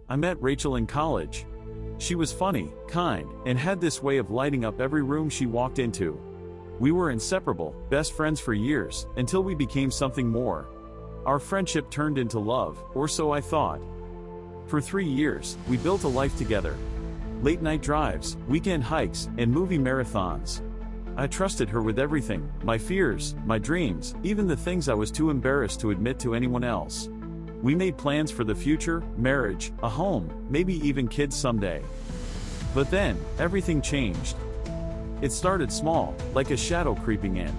I met Rachel in college. She was funny, kind, and had this way of lighting up every room she walked into. We were inseparable, best friends for years, until we became something more. Our friendship turned into love, or so I thought. For 3 years, we built a life together. Late-night drives, weekend hikes, and movie marathons. I trusted her with everything, my fears, my dreams, even the things I was too embarrassed to admit to anyone else. We made plans for the future, marriage, a home, maybe even kids someday. But then, everything changed. It started small, like a shadow creeping in.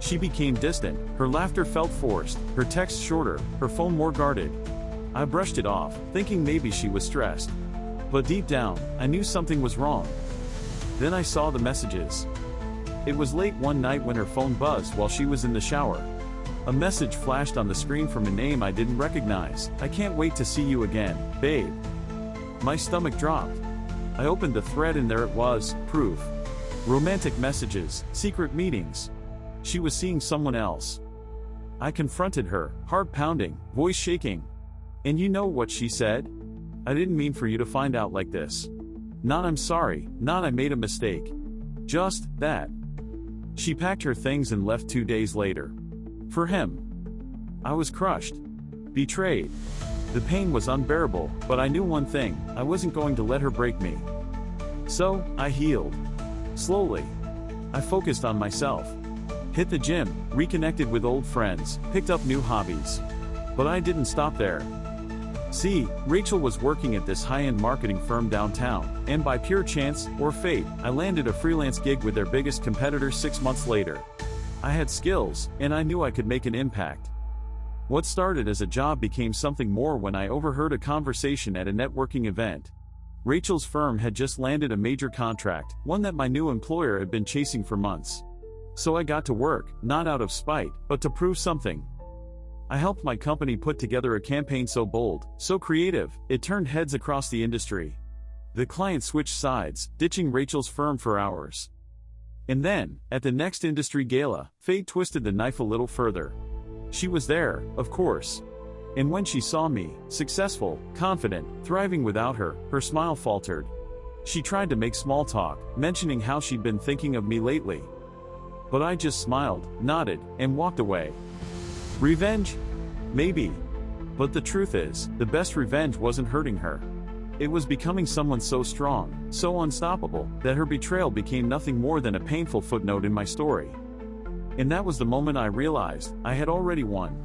She became distant, her laughter felt forced, her texts shorter, her phone more guarded. I brushed it off, thinking maybe she was stressed. But deep down, I knew something was wrong. Then I saw the messages. It was late one night when her phone buzzed while she was in the shower. A message flashed on the screen from a name I didn't recognize. "I can't wait to see you again, babe." My stomach dropped. I opened the thread and there it was, proof. Romantic messages, secret meetings. She was seeing someone else. I confronted her, heart pounding, voice shaking. And you know what she said? "I didn't mean for you to find out like this. Not I'm sorry, not I made a mistake. Just that." She packed her things and left 2 days later. For him. I was crushed. Betrayed. The pain was unbearable, but I knew one thing, I wasn't going to let her break me. So, I healed. Slowly. I focused on myself. Hit the gym, reconnected with old friends, picked up new hobbies. But I didn't stop there. See, Rachel was working at this high-end marketing firm downtown, and by pure chance, or fate, I landed a freelance gig with their biggest competitor 6 months later. I had skills, and I knew I could make an impact. What started as a job became something more when I overheard a conversation at a networking event. Rachel's firm had just landed a major contract, one that my new employer had been chasing for months. So I got to work, not out of spite, but to prove something. I helped my company put together a campaign so bold, so creative, it turned heads across the industry. The client switched sides, ditching Rachel's firm for hours. And then, at the next industry gala, fate twisted the knife a little further. She was there, of course. And when she saw me, successful, confident, thriving without her, her smile faltered. She tried to make small talk, mentioning how she'd been thinking of me lately. But I just smiled, nodded, and walked away. Revenge? Maybe. But the truth is, the best revenge wasn't hurting her. It was becoming someone so strong, so unstoppable, that her betrayal became nothing more than a painful footnote in my story. And that was the moment I realized, I had already won.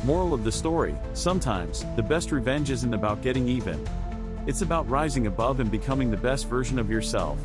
Moral of the story, sometimes, the best revenge isn't about getting even. It's about rising above and becoming the best version of yourself.